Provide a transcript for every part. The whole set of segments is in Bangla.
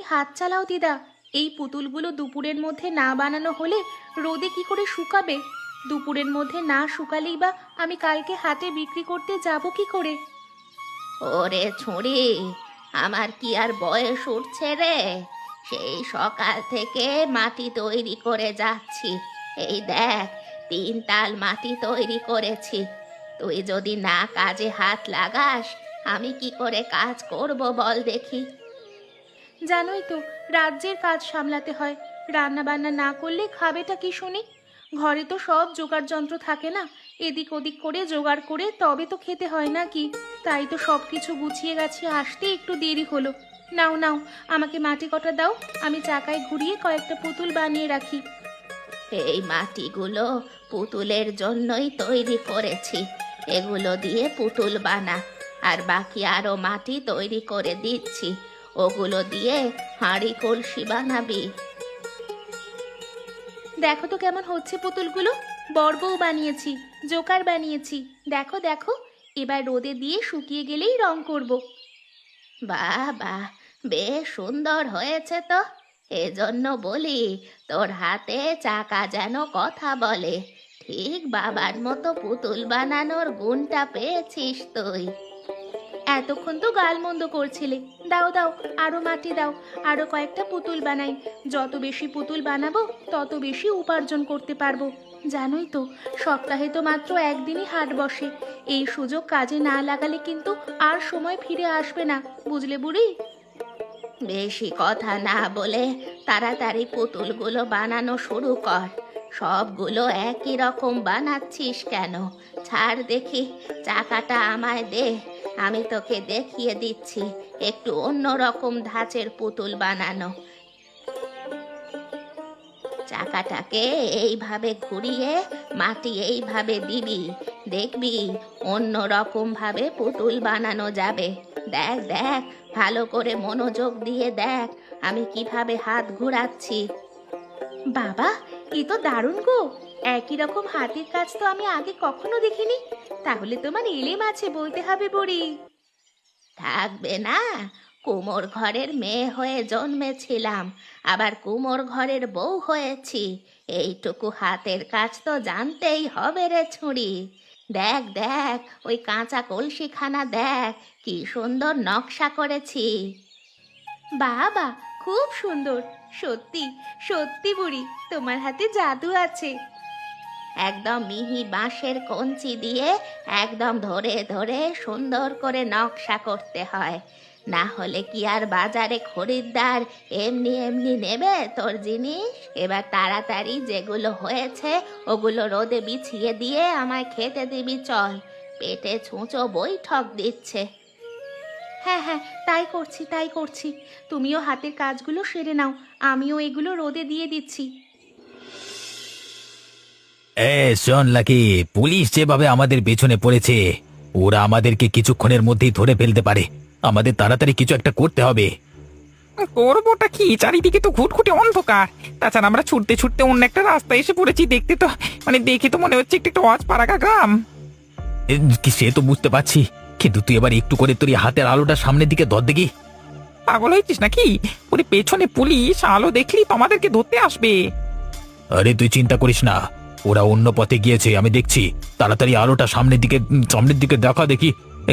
হাত চালাও দিদা। এই পুতুলগুলো দুপুরের মধ্যে না বানানো হলে রোদে কি করে শুকাবে? দুপুরের মধ্যে না শুকালেই বা আমি কালকে হাটে বিক্রি করতে যাব কি করে? ওরে ছুঁড়ি, আমার কি আর বয়স উঠছে রে? সেই সকাল থেকে মাটি তৈরি করে যাচ্ছি। এই দেখ, 3 তাল মাটি তৈরি করেছি। তুই যদি না কাজে হাত লাগাস, আমি কি করে কাজ করব বল দেখি? জানোই তো, রাজ্যের কাজ সামলাতে হয়। রান্না বান্না না করলে খাবেটা কি শুনি? ঘরে তো সব জোগাড় যন্ত্র থাকে না, এদিক ওদিক করে জোগাড় করে তবে তো খেতে হয় নাকি? তাই তো সব কিছু গুছিয়ে গেছে, আসতে একটু দেরি হলো। নাও নাও, আমাকে মাটি কটা দাও, আমি চাকায় ঘুরিয়ে কয়েকটা পুতুল বানিয়ে রাখি। এই মাটিগুলো পুতুলের জন্যই তৈরি করেছি। এগুলো দিয়ে পুতুল বানা। আর বাকি আরো মাটি তৈরি করে দিচ্ছি, ওগুলো দিয়ে হাঁড়ি কলসি বানাবি। দেখো তো কেমন হচ্ছে পুতুলগুলো। বড় বানিয়েছি, জোকার বানিয়েছি। দেখো দেখো, এবার রোদে দিয়ে শুকিয়ে গেলেই রং করব। বাহ বাহ, বেশ সুন্দর হয়েছে তো। এজন্য বলি, তোর হাতে চাকা যেন কথা বলে। ঠিক বাবার মতো পুতুল বানানোর গুণটা পেয়েছিস তুই। এতক্ষণ তো গালমন্দ করছিলে। দাও দাও, আরো মাটি দাও, আরো কয়েকটা পুতুল বানাই। যত বেশি পুতুল বানাবো তত বেশি উপার্জন করতে পারবো। জানোই তো, সপ্তাহে তো মাত্র একদিনই হাট বসে। এই সুযোগ কাজে না লাগালে কিন্তু আর সময় ফিরে আসবে না, বুঝলে বুড়ি? বেশি কথা না বলে তাড়াতাড়ি পুতুলগুলো বানানো শুরু কর। সবগুলো একই রকম বানাচ্ছিস কেন? ছাড় দেখি, চাকাটা আমায় দে, আমি তোকে দেখিয়ে দিচ্ছি একটু অন্য রকম ধাঁচের পুতুল বানানো। চাকাটাকে এইভাবে ঘুরিয়ে মাটি এইভাবে দিবি, দেখবি অন্য রকম ভাবে পুতুল বানানো যাবে। দেখ দেখ, ভালো করে মনোযোগ দিয়ে দেখ আমি কিভাবে হাত ঘোরাচ্ছি। বাবা, এ তো দারুণ গো! একই রকম হাতের কাজ তো আমি আগে কখনো দেখিনি। তাহলে তোমার এলেম আছে বলতে হবে বুড়ি। থাকবে না? কুমোর ঘরের মেয়ে হয়ে জন্মেছিলাম, আবার কুমোর ঘরের বউ হয়েছি। এইটুকু হাতের কাজ তো জানতেই হবে রে ছুঁড়ি। দেখ দেখ, ওই কাঁচা কলসিখানা দেখ, কি সুন্দর নকশা করেছি। বাবা, খুব সুন্দর। সত্যি সত্যি বুড়ি, তোমার হাতে জাদু আছে। একদম মিহি বাঁশের কঞ্চি দিয়ে একদম ধরে ধরে সুন্দর করে নকশা করতে হয়, না হলে কি আর বাজারে খরিদ্দার এমনি এমনি নেবে তোর জিনিস? এবার তাড়াতাড়ি যেগুলো হয়েছে ওগুলো রোদে বিছিয়ে দিয়ে আমায় খেতে দিবি চল। পেটে ছুঁচো বৈঠক দিচ্ছে। হ্যাঁ হ্যাঁ, তাই করছি তাই করছি। তুমিও হাতের কাজগুলো সেরে নাও, আমিও এগুলো রোদে দিয়ে দিচ্ছি। শোন লাকি, পুলিশ যেভাবে আমাদের পেছনে পড়েছে, ওরা আমাদেরকে কিছুক্ষণের মধ্যেই ধরে ফেলতে পারে। আমাদের তাড়াতাড়ি কিছু একটা করতে হবে। করবোটা কি? চারিদিকে তো ঘুটঘুটে অন্ধকার। তাছাড়া আমরা ছুটতে ছুটতে অন্য একটা রাস্তায় এসে পড়েছি। দেখতে তো দেখে তো মনে হচ্ছে একটা অজপাড়াগা গ্রাম। কি সে তো বুঝতে পারছি, কিন্তু তুই এবার একটু করে তোর এই হাতের আলোটা সামনের দিকে ধর দেখি। পাগল হয়েছিস নাকি? ওরে পেছনে পুলিশ, আলো দেখলি তো আমাদেরকে ধরতে আসবে। আরে তুই চিন্তা করিস না, ওরা অন্য পথে গিয়েছে আমি দেখছি। তাড়াতাড়ি আলোটা সামনের দিকে দেখা দেখি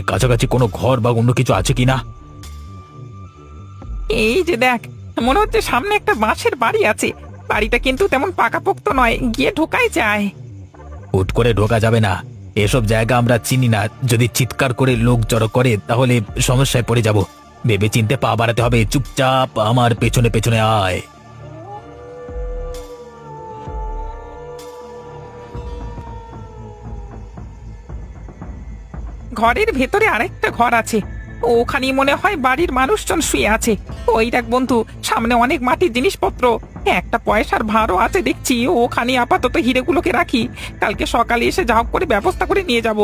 কাছাকাছি কোনো ঘর বা অন্য কিছু আছে কিনা। এই যে দেখ, মনে হচ্ছে সামনে একটা বাঁশের বাড়ি আছে। বাড়িটা কিন্তু তেমন পাকাপোক্ত নয়, গিয়ে ঢোকাই যায়। হুট করে ঢোকা যাবে না, এসব জায়গা আমরা চিনি না। যদি চিৎকার করে লোক জড়ো করে তাহলে সমস্যায় পড়ে যাব। ভেবে চিনতে পা বাড়াতে হবে। চুপচাপ আমার পেছনে পেছনে আয়। ঘরের ভেতরে আরেকটা ঘর আছে, ওখানে মনে হয় বাড়ির মানুষজন শুয়ে আছে। ওই দেখ বন্ধু, সামনে অনেক মাটির জিনিসপত্র, একটা পয়সার ভাঁড়ও আছে দেখছি। ওখানে আপাতত হিরেগুলোকে রাখি, কালকে সকালে এসে যা হোক করে ব্যবস্থা করে নিয়ে যাব।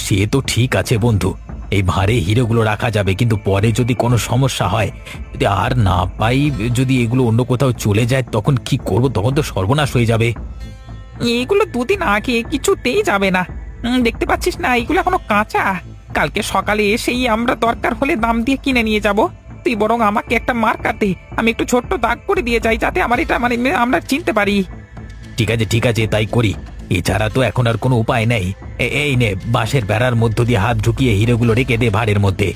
সে তো ঠিক আছে বন্ধু, এই ভাঁড়ে হিরেগুলো রাখা যাবে, কিন্তু পরে যদি কোনো সমস্যা হয়, যদি আর না পাই, যদি এগুলো অন্য কোথাও চলে যায়, তখন কি করব? তখন তো সর্বনাশ হয়ে যাবে। এইগুলো দুদিন আগে, কিছুতেই যাবে না। দেখতে পাচ্ছিস না, এইগুলো এখনো কাঁচা। কালকে সকালে এসেই আমরা দরকার হলে দাম দিয়ে কিনে নিয়ে যাব। তুই তুই বরং আমাকে একটা মার্কার দে, আমি একটু ছোট্ট দাগ করে দিয়ে যাই, যাতে আমার এটা আমরা চিনতে পারি। ঠিক আছে তাই করি। এছাড়া তো এখন আর কোনো উপায় নেই। এই নে, বাঁশের বেড়ার মধ্য দিয়ে হাত ঢুকিয়ে হিরেগুলো রেখে দে ভাঁড়ের মধ্যে।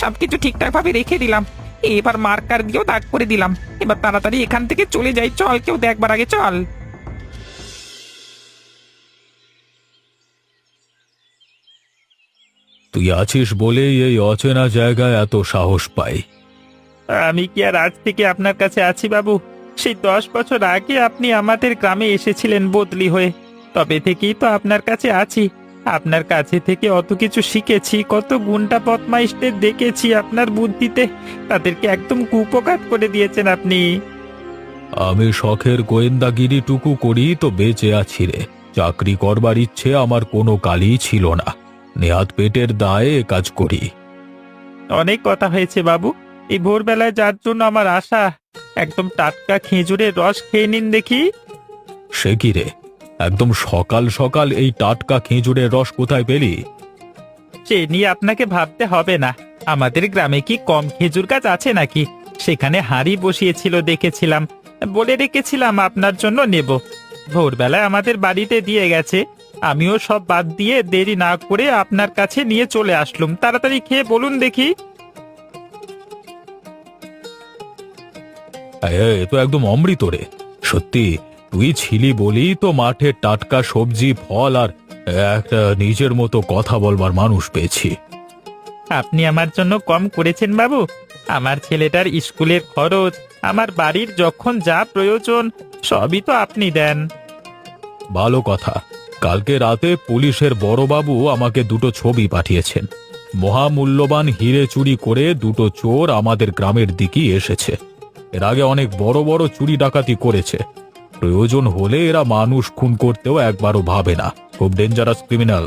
সবকিছু ঠিকঠাক ভাবে রেখে দিলাম, এবার মার্কার দিয়েও দাগ করে দিলাম। এবার তাড়াতাড়ি এখান থেকে চলে যাই, চল, কেউ দেখবার আগে চল। তুই আছিস বলেই এই অচেনা জায়গায় এত সাহস পাই। আমি কি আর আজ থেকে আপনার কাছে আছি বাবু? সেই 10 বছর আগে আপনি আমাদের গ্রামে এসেছিলেন বদলি হয়ে, তবে থেকেই তো আপনার কাছে আছি। আপনার কাছে থেকে অত কিছু শিখেছি, কত গুন্ডা বদমাইশদের দেখেছি আপনার বুদ্ধিতে, তাদেরকে একদম কুপকাত করে দিয়েছেন আপনি। আমি শখের গোয়েন্দাগিরিটুকু করি তো বেঁচে আছি রে। চাকরি করবার ইচ্ছে আমার কোনো কালই ছিল না, নেহাত পেটের দায়ে এ কাজ করি। অনেক কথা হয়েছে বাবু, এই ভোরবেলায় যার জন্য আমার আশা, একদম টাটকা খেজুরের রস খেয়ে নিন দেখি। সে কি রে, একদম সকাল সকাল এই টাটকা খেজুরের রস কোথায় পেলি? সে নিয়ে আপনাকে ভাবতে হবে না, আমাদের গ্রামে কি কম খেজুর গাছ আছে নাকি? সেখানে হাঁড়ি বসিয়েছিল দেখেছিলাম, বলে রেখেছিলাম আপনার জন্য নেব। ভোরবেলায় আমাদের বাড়িতে দিয়ে গেছে, আমিও সব বাদ দিয়ে দেরি না করে আপনার কাছে নিয়ে চলে আসলুম। তাড়াতাড়ি খেয়ে বলুন দেখি। এ তো একদম অমৃত রে। সত্যি, তুই ছিলি বলি তো মাঠে টাটকা সবজি ফল আর একটা নিজের মতো কথা বলবার মানুষ পেয়েছি। আপনি আমার জন্য কম করেছেন বাবু? আমার ছেলেটার স্কুলের খরচ, আমার বাড়ির যখন যা প্রয়োজন, সবই তো আপনি দেন। ভালো কথা। কালকে রাতে পুলিশের বড়বাবু আমাকে দুটো ছবি পাঠিয়েছেন। মহামূল্যবান হিরে চুরি করে দুটো চোর আমাদের গ্রামের দিকেই এসেছে। এর আগে অনেক বড় বড় চুরি ডাকাতি করেছে। প্রয়োজন হলে এরা মানুষ খুন করতেও একবারও ভাবে না। খুব ডেঞ্জারাস ক্রিমিনাল।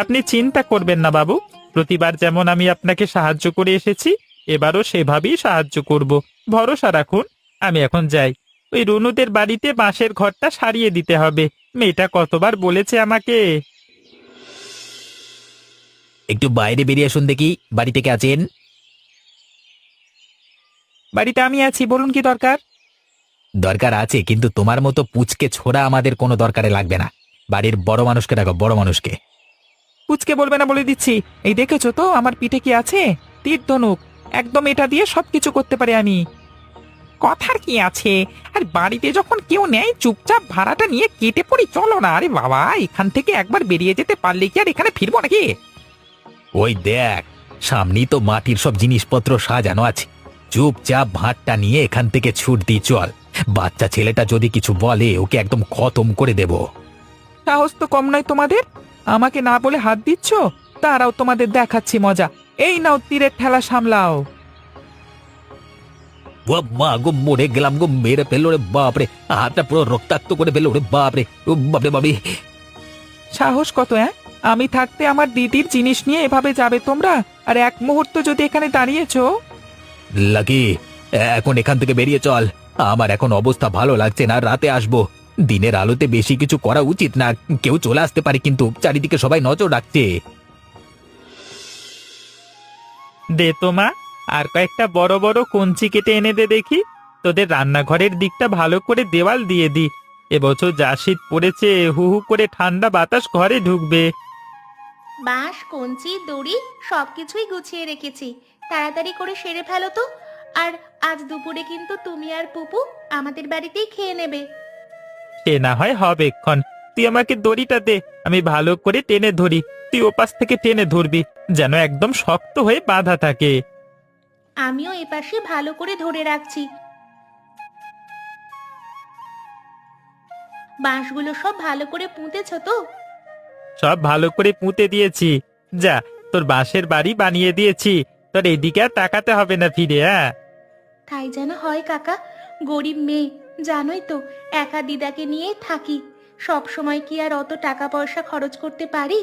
আপনি চিন্তা করবেন না বাবু, প্রতিবার যেমন আমি আপনাকে সাহায্য করে এসেছি, এবারও সেভাবেই সাহায্য করব, ভরসা রাখুন। আমি এখন যাই, ওই রুনুদের বাড়িতে বাঁশের ঘরটা সারিয়ে দিতে হবে। মেয়েটা কতবার বলেছে আমাকে। একটু বাইরে বেরিয়ে আসুন দেখি, বাড়ি থেকে আছেন? বাড়িতে আমি আছি, বলুন কি দরকার? দরকার আছে, কিন্তু তোমার মতো পুচকে ছোড়া আমাদের কোনো দরকারে লাগবে না। বাড়ির বড় মানুষকে ডাকো, বড় মানুষকে। পুচকে বলবে না বলে দিচ্ছি। এই দেখেছো তো আমার পিঠে কি আছে? তীর ধনুক, একদম এটা দিয়ে সবকিছু করতে পারি আমি। কথার কি আছে, আর বাড়িতে যখন কেউ নেই চুপচাপ ভাড়াটা নিয়ে কেটে পড়ি, চলো না। আরে বাবা, এখান থেকে একবার বেরিয়ে যেতে পারলে কি আর এখানে ফিরবো নাকি? ওই দেখ, সামনেই তো মাটির সব জিনিসপত্র সাজানো আছে। চুপচাপ ভাতটা নিয়ে এখান থেকে ছুট দি চল। বাচ্চা ছেলেটা যদি কিছু বলে, ওকে একদম খতম করে দেব। সাহস তো কম নয় তোমাদের, আমাকে না বলে হাত দিচ্ছ। তারাও তোমাদের দেখাচ্ছি মজা। এই নাও তীরের ঠেলা সামলাও। ও মা গো, মরে গেলাম গো, মেরে ফেললো রে বাপরে। হাতটা পুরো রক্তাক্ত করে ফেললো রে বাপরে। ও বাপরে বাপরে। সাহস কত, আমি থাকতে আমার দিদির জিনিস নিয়ে এভাবে যাবে তোমরা? আর এক মুহূর্ত যদি এখানে দাঁড়িয়েছো। লাকি, এখন এখান থেকে বেরিয়ে চল। আমার এখন অবস্থা ভালো লাগছে না, রাতে আসবো। দিনের আলোতে বেশি কিছু করা উচিত না, কেউ চলে আসতে পারে, কিন্তু চারিদিকে সবাই নজর রাখছে। দে তো মা, আর কয়েকটা বড় বড় কঞ্চি কেটে এনে দে দেখি। তোদের রান্নাঘরের দিকটা ভালো করে দেওয়াল দিয়ে দি। এবছর যা শীত পড়েছে, হু হু করে ঠান্ডা বাতাস ঘরে ঢুকবে। বাঁশ, কঞ্চি, দড়ি সবকিছুই গুছিয়ে রেখেছি, তাড়াতাড়ি করে সেরে ফেলো তো। আর আজ দুপুরে কিন্তু তুমি আর পুপু আমাদের বাড়িতেই খেয়ে নেবে। সে না হয় হবে ক্ষণ, তুই আমাকে দড়িটা দে, আমি ভালো করে টেনে ধরি। তুই ওপাশ থেকে টেনে ধরবি, যেন একদম শক্ত হয়ে বাঁধা থাকে। আমিও এপাশে ভালো করে ধরে রাখছি। বাঁশগুলো সব ভালো করে পুঁতেছো তো? সব ভালো করে পুঁতে দিয়েছি। যা, তোর বাঁশের বাড়ি বানিয়ে দিয়েছি, তোর এদিকে আর তাকাতে হবে না ফিরে। তাই যেন হয় কাকা, গরিব মেয়ে জানোই তো, একা দিদাকে নিয়ে থাকি। সব সময় কি আর অত টাকা পয়সা খরচ করতে পারি?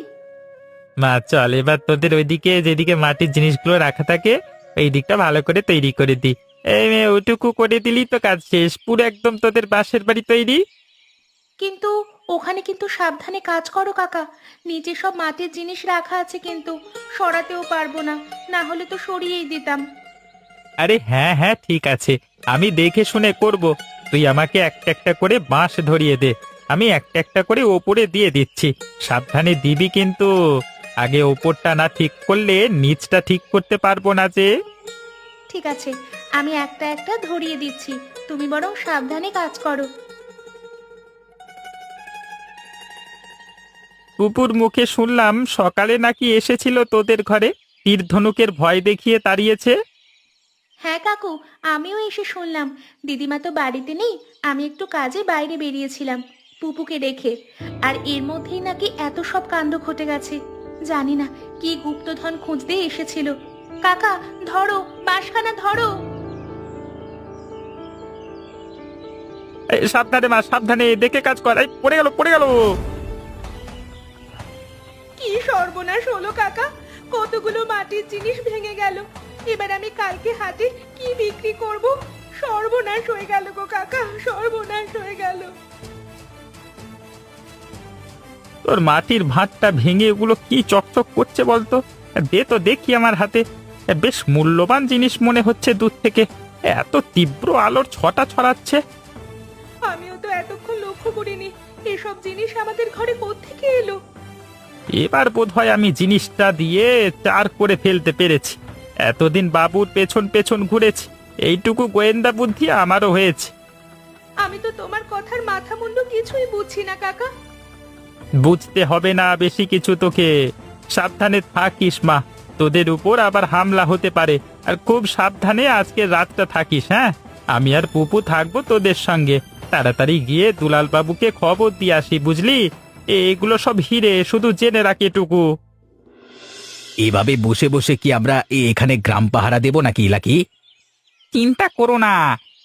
মা চল, এবার তোদের ওইদিকে যেদিকে মাটির জিনিসগুলো রাখা থাকে, এই দিকটা ভালো করে তৈরি করে দি। এই মেয়ে, ওটুকু করে দিলি তো কাজ শেষ, পুরো একদম তোদের বাঁশের বাড়ি তৈরি। কিন্তু ওখানে কিন্তু সাবধানে কাজ করো কাকা। নিচে সব মাটির জিনিস রাখা আছে, কিন্তু সরাতেও পারবো না, না হলে তো সরিয়েই দিতাম। আরে হ্যাঁ হ্যাঁ ঠিক আছে, আমি দেখে শুনে করব। তুই আমাকে একটা একটা করে বাঁশ ধরিয়ে দে, আমি একটা একটা করে ওপরে দিয়ে দিচ্ছি। সাবধানে দিবি কিন্তু, আগে ওপরটা না ঠিক করলে নিচটা ঠিক করতে পারবো না যে। ঠিক আছে, আমি একটা একটা ধরিয়ে দিচ্ছি, তুমি বরং সাবধানে কাজ করো। পুপুর মুখে শুনলাম সকালে নাকি এসেছিল তোদের ঘরে, তীর ধনুকের ভয় দেখিয়ে তাড়িয়েছে। হ্যাঁ কাকু, আমিও এসে শুনলাম। দিদিমা তো বাড়িতে নেই, আমি একটু কাজে বাইরে বেরিয়েছিলাম পুপুকে রেখে, আর এর মধ্যেই নাকি এত সব কাণ্ড ঘটে গেছে। জানি না কি গুপ্তধন খুঁজতে এসেছিল। কাকা ধরো, বাঁশখানা ধরো। এই, সাবধানে মা সাবধানে, দেখে কাজ কর। এই, পড়ে গেল পড়ে গেল। কি সর্বনাশ হলো কাকা, কতগুলো মাটির জিনিস ভেঙে গেল। এবার আমি কালকে হাটে কি বিক্রি করব? সর্বনাশ হয়ে গেল গো কাকা, সর্বনাশ হয়ে গেল। তোর মাটির ভাতটা ভেঙে এগুলো কি চকচক করছে বলতো? দে তো দেখি আমার হাতে। বেশ মূল্যবান জিনিস মনে হচ্ছে দূর থেকে, এত তীব্র আলোর ছটা ছড়াচ্ছে। আমিও তো এতক্ষণ লক্ষ্য করিনি, এসব জিনিস আমাদের ঘরে কোত্থেকে এলো। এবার বোধহয় আমি জিনিসটা দিয়ে চার করে ফেলতে পেরেছি। এতদিন বাবুর পেছন পেছন ঘুরেছি, এইটুকু গোয়েন্দা বুদ্ধি আমারও হয়েছে। আমি তো তোমার কথার মাথা মুন্ডু কিছুই বুঝছি না কাকা। বুঝতে হবে না বেশি কিছু তোকে, সাবধানে থাকিস মা, তোদের উপর আবার হামলা হতে পারে। আর খুব সাবধানে আজকে রাতটা থাকিস। হ্যাঁ, আমি আর পুপু থাকবো তোদের সঙ্গে। তাড়াতাড়ি গিয়ে দুলাল বাবুকে খবর দিয়ে আসি, বুঝলি? এগুলো সব হিরে, শুধু জেনে রাখ এটুকু। এভাবে বসে বসে কি আমরা এখানে গ্রাম পাহারা দেব নাকি লাকি? চিন্তা করো না,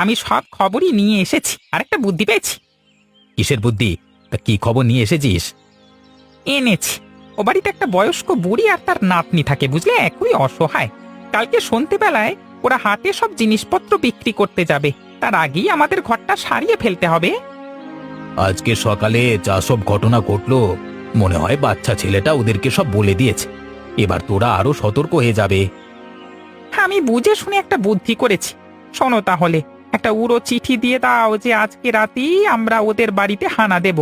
আমি সব খবরই নিয়ে এসেছি, আরেকটা বুদ্ধি পেয়েছি। কিসের বুদ্ধি? তা কি খবর নিয়ে এসেছিস? এনেছি। ও বাড়িতে একটা বয়স্ক বুড়ি আর তার নাতনি থাকে, বুঝলে, খুবই অসহায়। কালকে সন্ধ্যেবেলায় ওরা হাটে সব জিনিসপত্র বিক্রি করতে যাবে, তার আগেই আমাদের ঘরটা সারিয়ে ফেলতে হবে। আজকে সকালে যা সব ঘটনা ঘটলো, মনে হয় বাচ্চা ছেলেটা ওদেরকে সব বলে দিয়েছে। এবার তোরা আরো সতর্ক হয়ে যাবে। আমি বুঝে শুনে একটা বুদ্ধি করেছি, শোনো তাহলে। একটা উড়ো চিঠি দিয়ে দাও যে আজকে রাতেই আমরা ওদের বাড়িতে হানা দেব।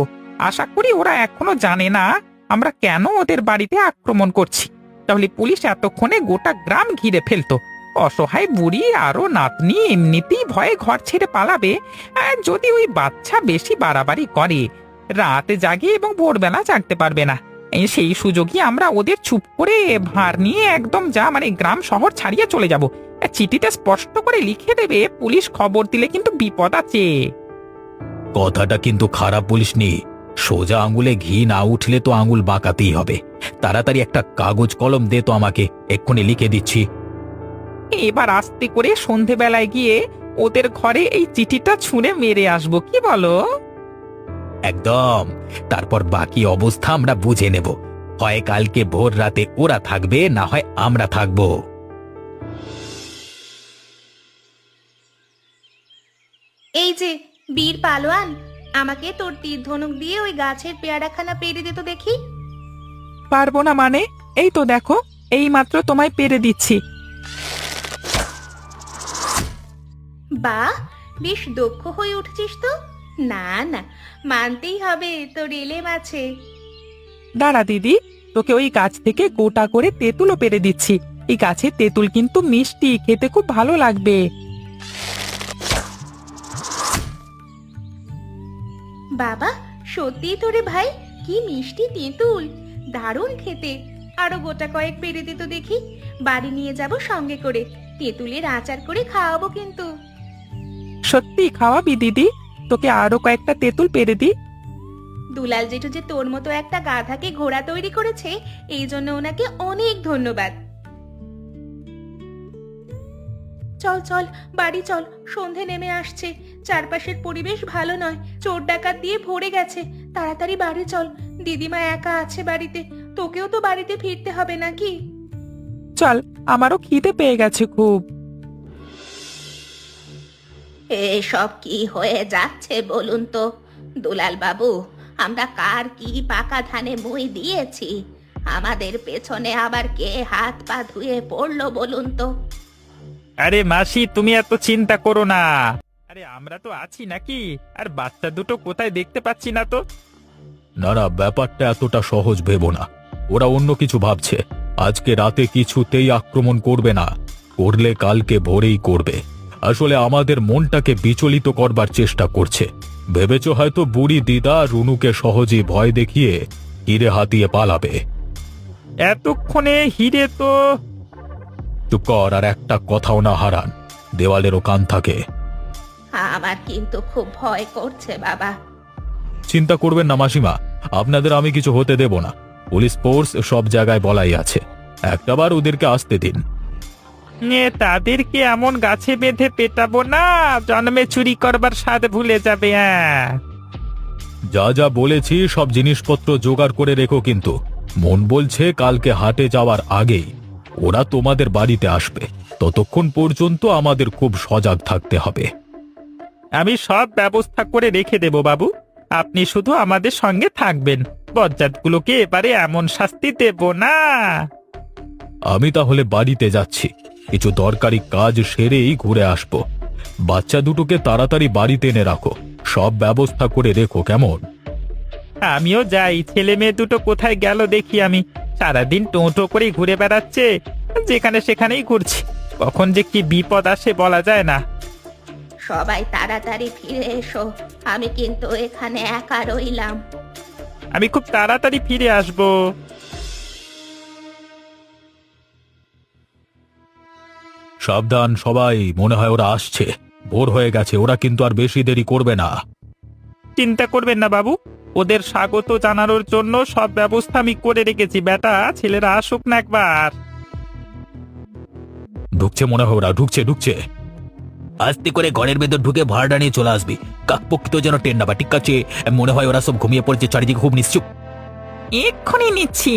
আশা করি ওরা এখনো জানে না আমরা কেন ওদের বাড়িতে আক্রমণ করছি। তাহলে পুলিশ এতক্ষণে গোটা গ্রাম ঘিরে ফেলতো। অসহায় বুড়ি আরো নাতনি এমনিতেই ভয়ে ঘর ছেড়ে পালাবে। আর যদি ওই বাচ্চা বেশি বাড়াবাড়ি করে, রাতে জাগে এবং ভোরবেলা জাগতে পারবে না। সেই সুযোগই আমরা ওদের চুপ করে ভার নিয়ে একদম গ্রাম শহর ছাড়িয়ে চলে যাব। চিঠিতে স্পষ্ট করে লিখে দেবে, পুলিশ খবর দিলে কিন্তু বিপদ আছে। কথাটা কিন্তু খারাপ বলিসনি। সোজা আঙুলে ঘি না উঠলে তো আঙুল বাঁকাতেই হবে। তাড়াতাড়ি একটা কাগজ কলম দে তো আমাকে, এক্ষুনি লিখে দিচ্ছি। এবার আস্তে করে সন্ধেবেলায় গিয়ে ওদের ঘরে এই চিঠিটা ছুঁড়ে মেরে আসবো, কি বলো? একদম। তারপর বাকি অবস্থা আমরা বুঝে নেব। হয় কালকে ভোর রাতে ওরা থাকবে, না হয় আমরা থাকব। এই যে বীর পালোয়ান, আমাকে তোর তীর ধনুক দিয়ে ওই গাছের পেয়ারাখানা পেরে দিত দেখি। পারবো না মানে? এই তো দেখো, এই মাত্র তোমায় পেরে দিচ্ছি। বাহ, বেশ দক্ষ হয়ে উঠছিস তো। না না, মানতেই হবে, তোর এলেম আছে। দাঁড়া দিদি, তোকে ওই গাছ থেকে গোটা করে তেঁতুলও পেরে দিচ্ছি। এই গাছের তেঁতুল কিন্তু মিষ্টি, খেতে খুব ভালো লাগবে। বাবা, সত্যিই তোরে ভাই, কি মিষ্টি তেঁতুল, দারুণ খেতে। আরো গোটা কয়েক পেরে দিত দেখি, বাড়ি নিয়ে যাব সঙ্গে করে। তেঁতুলের আচার করে খাওয়াবো কিন্তু। সত্যি খাওয়াবি দিদি? তোকে আরো কয়েকটা তেঁতুল পেরে দি। দুলাল জেঠু যে তোর মতো একটা গাধাকে ঘোড়া তৈরি করেছে, এই জন্য ওনাকে অনেক ধন্যবাদ। চল চল, বাড়ি চল, সন্ধে নেমে আসছে। চারপাশের পরিবেশ ভালো নয়, চোর ডাকাত দিয়ে ভরে গেছে। তাড়াতাড়ি বাড়ি চল, দিদিমা একা আছে বাড়িতে, তোকেও তো বাড়িতে ফিরতে হবে নাকি? চল, আমারও খিদে পেয়ে গেছে খুব। এসব কি হয়ে যাচ্ছে বলুন তো? দুলাল বাবু, আমরা কার কি পাকা ধানে মই দিয়েছি? আমাদের পেছনে আবার কে হাত পা ধুয়ে পড়লো বলুন তো? আরে মাসি, তুমি এত চিন্তা করো না। আরে আমরা তো আছি নাকি? আর বাচ্চা দুটো কোথায় দেখতে পাচ্ছি না তো। না না, ব্যাপারটা এতটা সহজ ভেবো না। ওরা অন্য কিছু ভাবছে। আজকে রাতে কিছুতেই আক্রমণ করবে না, করলে কালকে ভোরেই করবে। আসলে আমাদের মনটাকে বিচলিত করবার চেষ্টা করছে। ভেবেছ হয়তো বুড়ি দিদা রুনুকে সহজেই ভয় দেখিয়ে হিরে হাতিয়ে পালাবে। এতক্ষণে হিরে তো চুপ কর, আর একটা কথাও না হারান। দেওয়ালেরও কান থাকে। আমার কিন্তু খুব ভয় করছে বাবা। চিন্তা করবেন না মাসিমা, আপনাদের আমি কিছু হতে দেব না। পুলিশ ফোর্স সব জায়গায় বলাই আছে, একটাবার ওদেরকে আসতে দিন। তাদেরকে এমন গাছে বেঁধে পেটাবো না, জন্মে চুরি করবার স্বাদ ভুলে যাবে। হ্যাঁ, যা যা বলেছি সব জিনিসপত্র জোগাড় করে রেখো, কিন্তু মন বলছে কালকে হাটে যাওয়ার আগেই ওরা তোমাদের বাড়িতে আসবে। ততক্ষণ পর্যন্ত আমাদের খুব সজাগ থাকতে হবে। আমি সব ব্যবস্থা করে রেখে দেব বাবু। আপনি শুধু আমাদের সঙ্গে থাকবেন। বজ্জাতগুলোকে এবারে এমন শাস্তি দেব না। আমি তাহলে বাড়িতে যাচ্ছি, কিছু দরকারি কাজ সেরেই ঘুরে আসব। বাচ্চা দুটোকে তাড়াতাড়ি বাড়িতে এনে রাখো, সব ব্যবস্থা করে রেখো, কেমন? আমিও যাই। ছেলে মেয়ে দুটো কোথায় গেল দেখি। আমি সারাদিন টোটো করে ঘুরে বেড়াচ্ছে, যেখানে সেখানেই ঘুরছি। কখন যে কি বিপদ আসে বলা যায় না। সবাই তাড়াতাড়ি ফিরে এসো, আমি কিন্তু এখানে একা রইলাম। আমি খুব তাড়াতাড়ি ফিরে আসব। সাবধান সবাই, মনে হয় ওরা আসছে। ভোর হয়ে গেছে, ওরা কিন্তু আর বেশি দেরি করবে না। চিন্তা করবেন না বাবু, ওদের স্বাগত জানানোর জন্য সব ব্যবস্থা আমি করে রেখেছি। বেটা ছেলেরা আসুক না একবার। ঢুকছে মনে হয়, ওরা ঢুকছে ঢুকছে। আস্তে করে ঘরের ভেতর ঢুকে ভাড়া নিয়ে চলে আসবি। কাকপক্ষিত যেন টেন না বা, ঠিক আছে? মনে হয় ওরা সব ঘুমিয়ে পড়েছে, চারিদিকে খুব নিশ্চুপ। এক্ষুনি নিচ্ছি।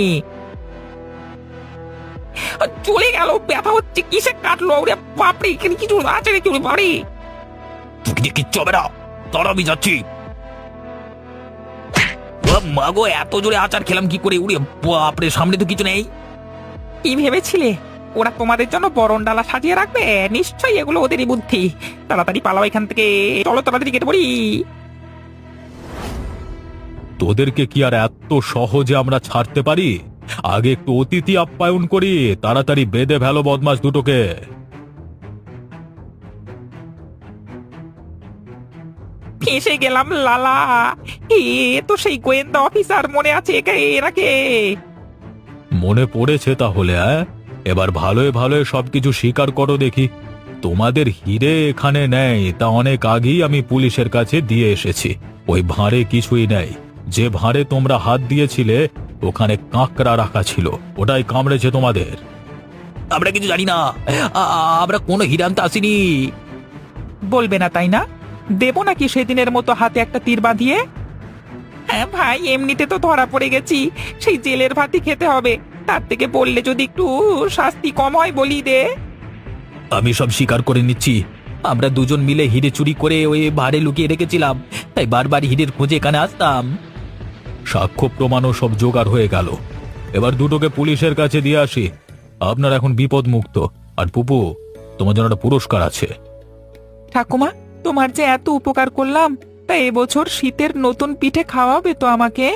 চলে গেল, ব্যথা হচ্ছে। কিসে কাটলো? ওরে বাপরে, এখানে কিছু আছে নাকি? ওরে বাড়ি তুই যে কিচ্ছু হবে না, তারা আমি যাচ্ছি। মাগো, এত জোরে আচার খেলাম কি করে? উড়ে বাপরে, সামনে তো কিছু নেই। কি ভেবেছিলে ওরা তোমাদের জন্য বরণ ডালা সাজিয়ে রাখবে? নিশ্চয়ই এগুলো ওদেরই বুদ্ধি। তাড়াতাড়ি পালাও এখান থেকে, চলো তাড়াতাড়ি কেটে পড়ি। তোদেরকে কি আর এত সহজে আমরা ছাড়তে পারি? আগে একটু অতিথি আপ্যায়ন করি। তাড়াতাড়ি বেঁধে ফেলো বদমাস দুটোকে। ফেঁসে গেলাম লালা। এ তো সেই গোয়েন্দা অফিসার, মনে আছে এনাকে? মনে পড়েছে তাহলে? এবার ভালোই ভালোই সবকিছু স্বীকার করো দেখি। তোমাদের হিরে এখানে নেই, তা অনেক আগেই আমি পুলিশের কাছে দিয়ে এসেছি। ওই ভাঁড়ে কিছুই নেই। যে ভাঁড়ে তোমরা হাত দিয়েছিলে ওখানে কাঁকড়া রাখা ছিল, ওটাই কামড়েছে তোমাদের। আমরা কিছু জানি না, আমরা কোনো হিরে আনতে আসিনি। বলবে না তাই না? দেবো নাকি সেদিনের মতো হাতে একটা তীর বাঁধিয়ে? হ্যাঁ ভাই, এমনিতে তো ধরা পড়ে গেছি, সেই জেলের ভাতই খেতে হবে। তার থেকে বললে যদি একটু শাস্তি কম হয়, বলি দে। আমি সব স্বীকার করে নিচ্ছি। আমরা দুজন মিলে হিরে চুরি করে ওই ভাড়ে লুকিয়ে রেখেছিলাম, তাই বারবার হিরের খোঁজে এখানে আসতাম। সাক্ষ্য প্রমাণও সব জোগাড় হয়ে গেল। এবার দুটোকে পুলিশের কাছে দিয়ে আসি। আপনার এখন বিপদ মুক্ত। আর পুপু, তোমার জন্য একটা পুরস্কার আছে। ঠাকুমা, তোমার যে এত উপকার করলাম, তা এবছর শীতের নতুন পিঠে খাওয়াবে তো আমাকে?